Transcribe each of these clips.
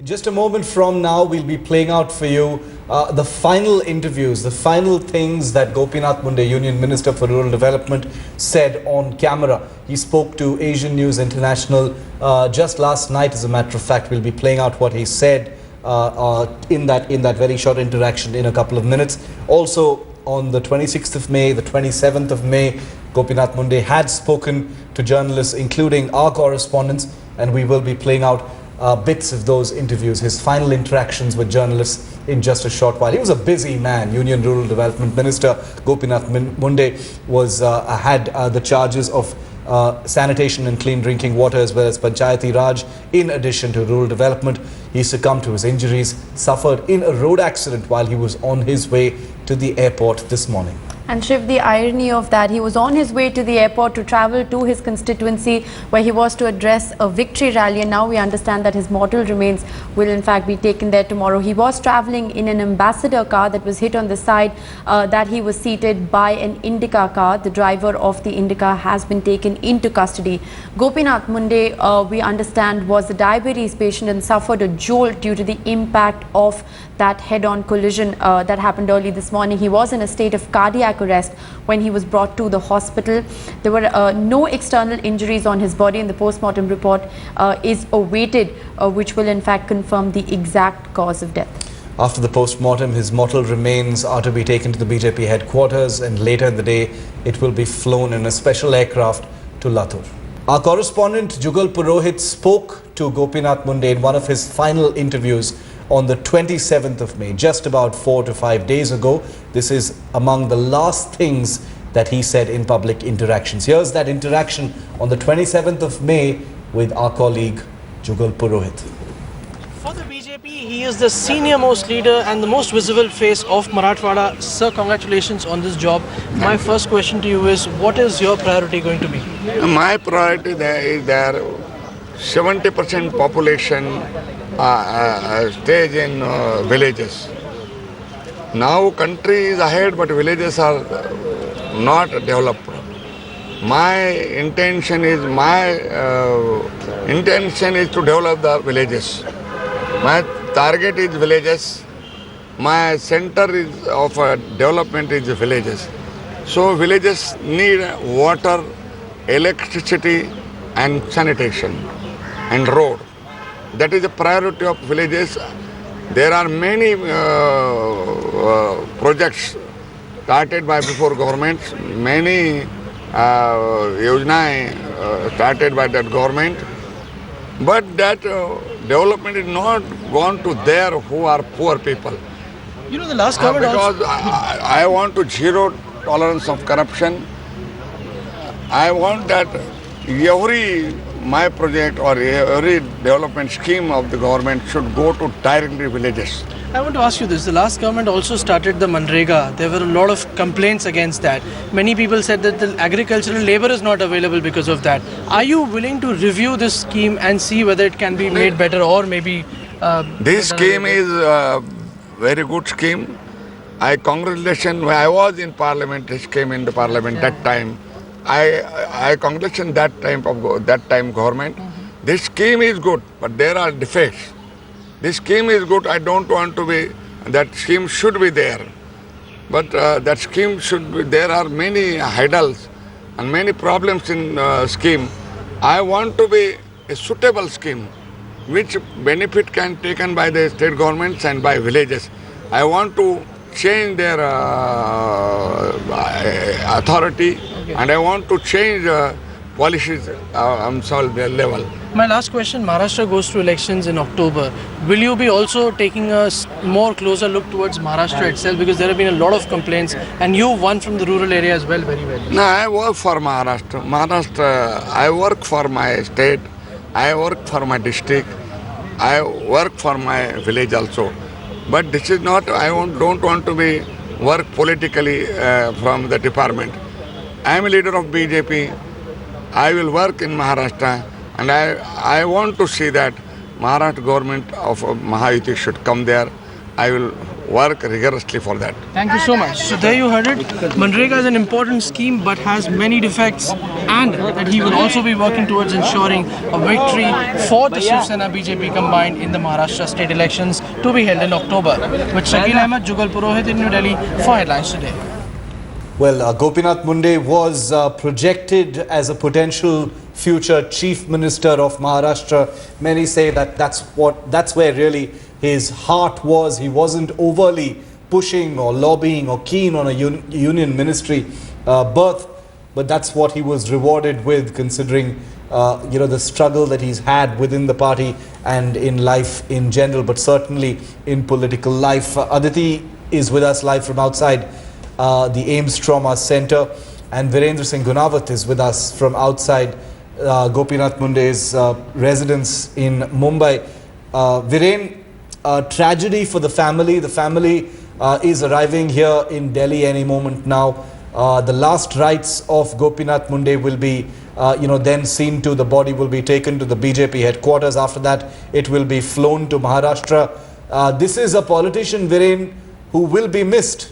Just a moment from now, we'll be playing out for you the final interviews, the final things that Gopinath Munde, Union Minister for Rural Development, said on camera. He spoke to Asian News International just last night. As a matter of fact, we'll be playing out what he said in that very short interaction in a couple of minutes. Also, on the 26th of May, the 27th of May, Gopinath Munde had spoken to journalists, including our correspondents, and we will be playing out bits of those interviews, his final interactions with journalists in just a short while. He was a busy man. Union Rural Development Minister Gopinath Munde had the charges of sanitation and clean drinking water as well as Panchayati Raj. In addition to rural development, he succumbed to his injuries, suffered in a road accident while he was on his way to the airport this morning. And Shiv, the irony of that, he was on his way to the airport to travel to his constituency where he was to address a victory rally, and now we understand that his mortal remains will in fact be taken there tomorrow. He was travelling in an ambassador car that was hit on the side that he was seated by an Indica car. The driver of the Indica has been taken into custody. Gopinath Munde, we understand, was a diabetes patient and suffered a jolt due to the impact of that head-on collision that happened early this morning. He was in a state of cardiac arrest when he was brought to the hospital. There were no external injuries on his body, and the post-mortem report is awaited, which will in fact confirm the exact cause of death. After the post-mortem, his mortal remains are to be taken to the BJP headquarters, and later in the day it will be flown in a special aircraft to Latur. Our correspondent Jugal Purohit spoke to Gopinath Munde in one of his final interviews on the 27th of May, just about 4 to 5 days ago. This is among the last things that he said in public interactions. Here's that interaction on the 27th of May with our colleague Jugal Purohit. For the BJP, he is the senior most leader and the most visible face of Marathwada. Sir, congratulations on this job. My first question to you is, what is your priority going to be? My priority there is there 70% population stays in villages. Now country is ahead, but villages are not developed. My intention is to develop the villages. My target is villages. My center of development is villages. So villages need water, electricity, and sanitation and road. That is the priority of villages. There are many projects started by before governments, many yojana started by that government, but that development is not gone to there who are poor people. You know, the last government because I want to zero tolerance of corruption. I want that my project or every development scheme of the government should go to directly villages. I want to ask you this. The last government also started the Manrega. There were a lot of complaints against that. Many people said that the agricultural labor is not available because of that. Are you willing to review this scheme and see whether it can be made better, or maybe... This scheme is a very good scheme. I congratulate, when I was in parliament, this came in the parliament that time. I congratulate that time government. This scheme is good, but there are defects. This scheme is good. I don't want to be. That scheme should be there, but that scheme should be. There are many hurdles and many problems in scheme. I want to be a suitable scheme, which benefit can taken by the state governments and by villages. I want to change their authority. Okay. And I want to change policies level. My last question, Maharashtra goes to elections in October. Will you be also taking a more closer look towards Maharashtra itself? Because there have been a lot of complaints and you won from the rural area as well very well. No, I work for Maharashtra. I work for my state. I work for my district. I work for my village also. But this is not, don't want to be work politically from the department. I am a leader of BJP. I will work in Maharashtra, and I want to see that Maharashtra government of Mahayuti should come there. I will work rigorously for that. Thank you so much. So there you heard it. Manrega is an important scheme but has many defects, and that he will also be working towards ensuring a victory for the Shiv Sena BJP combined in the Maharashtra state elections to be held in October. With Shakil Ahmed, Jugal Purohit in New Delhi for Headlines Today. Well, Gopinath Munde was projected as a potential future chief minister of Maharashtra. Many say that that's where really his heart was. He wasn't overly pushing or lobbying or keen on a union ministry berth, but that's what he was rewarded with, considering the struggle that he's had within the party and in life in general, but certainly in political life. Aditi is with us live from outside the AIIMS Trauma Center, and Virendra Singh Gunawat is with us from outside Gopinath Munde's residence in Mumbai. Viren, tragedy for the family. The family is arriving here in Delhi any moment now. The last rites of Gopinath Munde will be then seen to. The body will be taken to the BJP headquarters. After that, it will be flown to Maharashtra. This is a politician, Viren, who will be missed.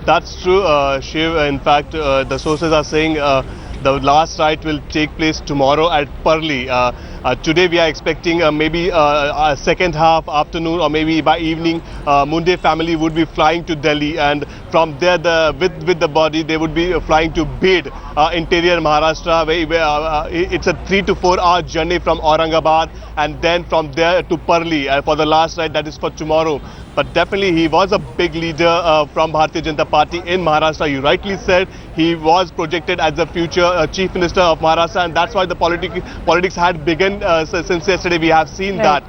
That's true, Shiv. In fact, the sources are saying the last rite will take place tomorrow at Parli. Today we are expecting maybe a second half afternoon or maybe by evening, Munde family would be flying to Delhi, and from there with the body they would be flying to Bid, interior Maharashtra. It's a 3 to 4 hour journey from Aurangabad, and then from there to Parli for the last rite, that is for tomorrow. But definitely he was a big leader from Bharatiya Janata Party in Maharashtra. You rightly said he was projected as the future chief minister of Maharashtra, and that's why the politics had begun since yesterday. We have seen that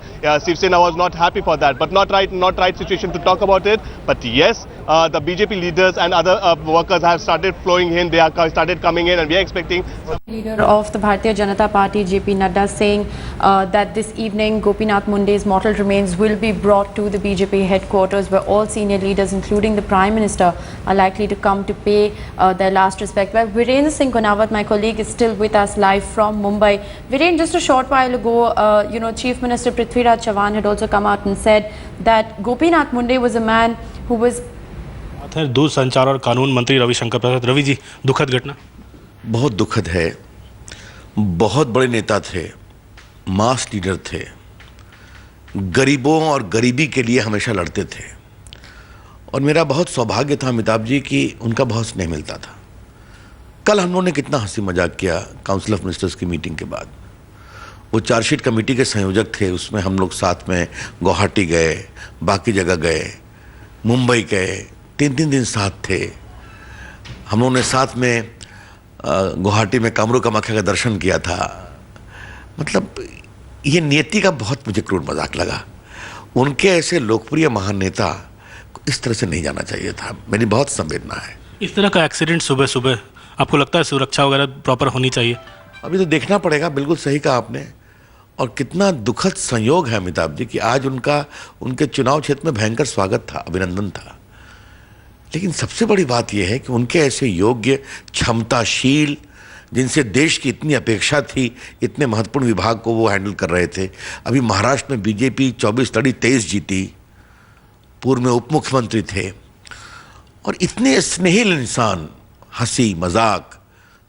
Shiv Sena was not happy for that, but not right situation to talk about it. But yes, the BJP leaders and other workers have started flowing in. They are started coming in, and we are expecting. Leader of the Bharatiya Janata Party, JP Nadda, saying that this evening Gopinath Munde's mortal remains will be brought to the BJP headquarters, where all senior leaders, including the Prime Minister, are likely to come to pay their last respect. Well, Virendra Singh Gunawat, my colleague, is still with us live from Mumbai. Virendra, just a short while ago, Chief Minister Prithviraj Chavan had also come out and said that Gopinath Munde was a man who was... दूर संचार और कानून मंत्री रविशंकर प्रसाद. रवि जी, दुखद घटना. बहुत दुखद है. बहुत बड़े नेता थे, मास लीडर थे, गरीबों और गरीबी के लिए हमेशा लड़ते थे, और मेरा बहुत सौभाग्य था अमिताभ जी कि उनका बहुत स्नेह मिलता था. कल हम लोगों ने कितना हंसी मजाक किया काउंसिल ऑफ मिनिस्टर्स की मीटिंग के बाद. वो चार्जशीट कमेटी के संयोजक थे, उसमें हम लोग साथ में गुवाहाटी गए, बाकी जगह गए, मुंबई गए, 3 दिन साथ थे. हम लोगों ने साथ में गुवाहाटी में कामरू कामाख्या का दर्शन किया था. मतलब ये नियति का बहुत मुझे क्रूर मजाक लगा. उनके ऐसे लोकप्रिय महान नेता को इस तरह से नहीं जाना चाहिए था. मेरी बहुत संवेदना है. इस तरह का एक्सीडेंट सुबह सुबह, आपको लगता है सुरक्षा वगैरह प्रॉपर होनी चाहिए? अभी तो देखना पड़ेगा. बिल्कुल सही कहा आपने. और कितना दुखद संयोग है अमिताभ जी कि आज उनके चुनाव क्षेत्र में भयंकर स्वागत था, अभिनंदन था. लेकिन सबसे बड़ी बात यह है कि उनके ऐसे योग्य, क्षमताशील, जिनसे देश की इतनी अपेक्षा थी, इतने महत्वपूर्ण विभाग को वो हैंडल कर रहे थे. अभी महाराष्ट्र में बीजेपी 24 लड़ी 23 जीती. पूर्व में उप मुख्यमंत्री थे और इतने स्नेहिल इंसान, हंसी मजाक,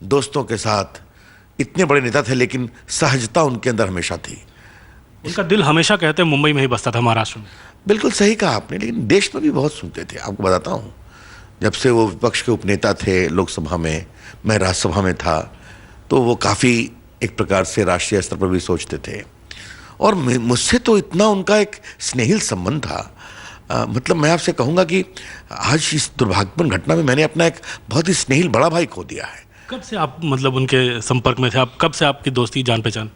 दोस्तों के साथ इतने बड़े नेता थे, लेकिन सहजता उनके अंदर हमेशा थी. उनका दिल हमेशा कहते हैं मुंबई में ही बसता था, महाराष्ट्र में. बिल्कुल सही कहा आपने. लेकिन देश में भी बहुत सुनते थे. आपको बताता हूँ, जब से वो विपक्ष के उपनेता थे लोकसभा में, मैं राज्यसभा में था, तो वो काफ़ी एक प्रकार से राष्ट्रीय स्तर पर भी सोचते थे. और मुझसे तो इतना उनका एक स्नेहिल संबंध था. मतलब मैं आपसे कहूँगा कि आज इस दुर्भाग्यपूर्ण घटना में मैंने अपना एक बहुत ही स्नेहिल बड़ा भाई खो दिया है. कब से आप मतलब उनके संपर्क में थे? आप कब से आपकी दोस्ती, जान पहचान?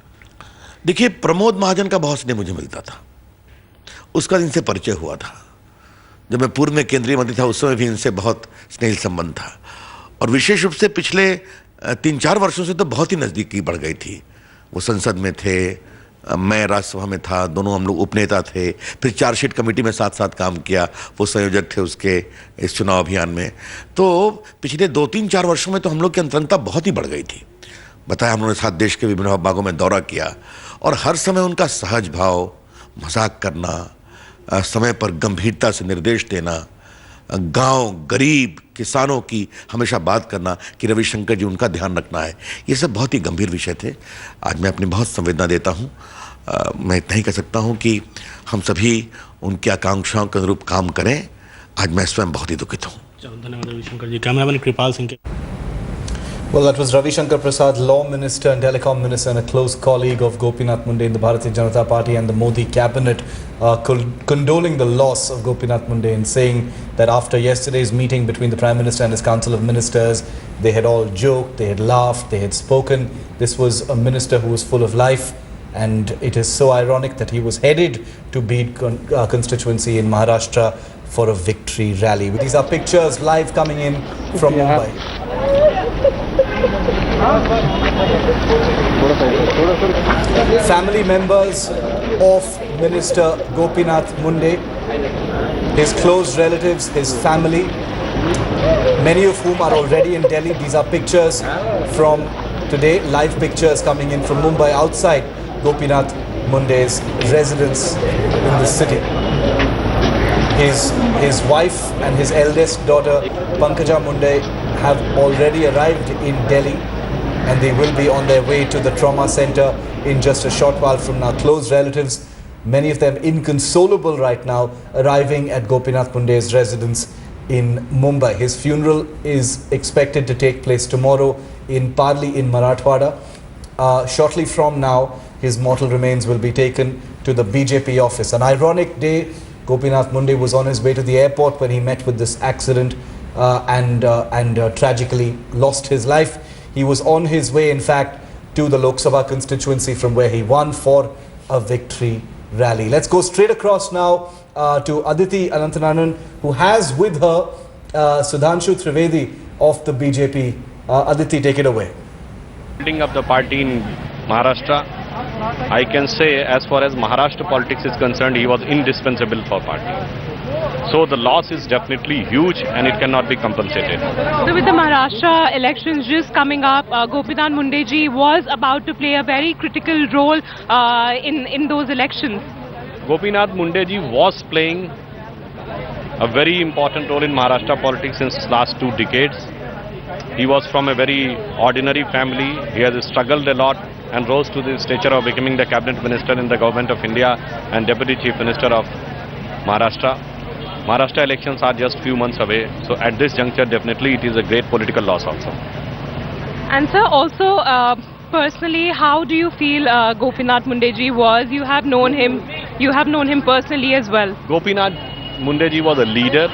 देखिए, प्रमोद महाजन का बहुत स्नेह मुझे मिलता था. उसका इनसे परिचय हुआ था. जब मैं पूर्व में केंद्रीय मंत्री था, उस समय भी इनसे बहुत स्नेहिल संबंध था. और विशेष रूप से पिछले 3-4 वर्षों से तो बहुत ही नज़दीकी बढ़ गई थी. वो संसद में थे, मैं राज्यसभा में था, दोनों हम लोग उपनेता थे. फिर चार्जशीट कमेटी में साथ साथ काम किया, वो संयोजक थे उसके इस चुनाव अभियान में. तो पिछले 2-3-4 वर्षों में तो हम लोग की अंतरंगता बहुत ही बढ़ गई थी. बताया, हम लोगों ने साथ देश के विभिन्न भागों में दौरा किया, और हर समय उनका सहज भाव, मजाक करना, समय पर गंभीरता से निर्देश देना, गांव गरीब किसानों की हमेशा बात करना कि रविशंकर जी उनका ध्यान रखना है, ये सब बहुत ही गंभीर विषय थे। आज मैं अपनी बहुत संवेदना देता हूँ। मैं इतना ही कह सकता हूँ कि हम सभी उनकी आकांक्षाओं के अनुरूप काम करें। आज मैं स्वयं बहुत ही दुखित हूँ। धन्यवाद रविशंकर जी। कैमरामैन कृपाल सिंह के Well, that was Ravi Shankar Prasad, Law Minister and Telecom Minister and a close colleague of Gopinath Munde in the Bharatiya Janata Party and the Modi cabinet, condoling the loss of Gopinath Munde and saying that after yesterday's meeting between the Prime Minister and his Council of Ministers, they had all joked, they had laughed, they had spoken. This was a minister who was full of life, and it is so ironic that he was headed to Bid constituency in Maharashtra for a victory rally. These are pictures live coming in from Mumbai. Family members of Minister Gopinath Munde, his close relatives, his family, many of whom are already in Delhi. These are pictures from today, live pictures coming in from Mumbai outside Gopinath Munde's residence in the city. His wife and his eldest daughter Pankaja Munde have already arrived in Delhi, and they will be on their way to the trauma center in just a short while from now. Close relatives, many of them inconsolable right now, arriving at Gopinath Munde's residence in Mumbai. His funeral is expected to take place tomorrow in Parli in Marathwada. Shortly from now, his mortal remains will be taken to the BJP office. An ironic day. Gopinath Munde was on his way to the airport when he met with this accident and tragically lost his life. He was on his way, in fact, to the Lok Sabha constituency from where he won for a victory rally. Let's go straight across now to Aditi Anantananan, who has with her Sudhanshu Trivedi of the BJP. Aditi, take it away. Building up the party in Maharashtra, I can say as far as Maharashtra politics is concerned, he was indispensable for party. So the loss is definitely huge and it cannot be compensated. So with the Maharashtra elections just coming up, Gopinath Munde ji was about to play a very critical role in those elections. Gopinath Munde ji was playing a very important role in Maharashtra politics since last 2 decades. He was from a very ordinary family. He has struggled a lot and rose to the stature of becoming the cabinet minister in the government of India and deputy chief minister of Maharashtra. Maharashtra elections are just few months away, so at this juncture definitely it is a great political loss also. And sir, also personally, how do you feel Gopinath Munde ji was? You have known him personally as well. Gopinath Munde ji was a leader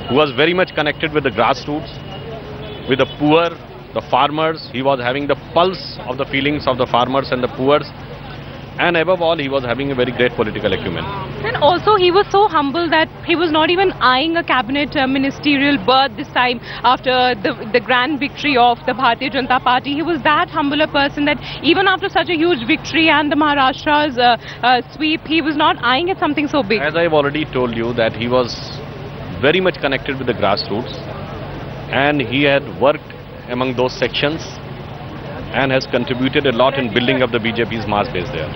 who was very much connected with the grassroots, with the poor, the farmers. He was having the pulse of the feelings of the farmers and the poor, and above all he was having a very great political acumen. And also he was so humble that he was not even eyeing a cabinet ministerial berth this time after the grand victory of the Bharatiya Janata Party. He was that humble a person that even after such a huge victory and the Maharashtra's sweep, he was not eyeing at something so big. As I have already told you that he was very much connected with the grassroots and he had worked among those sections and has contributed a lot in building up the BJP's mass base there.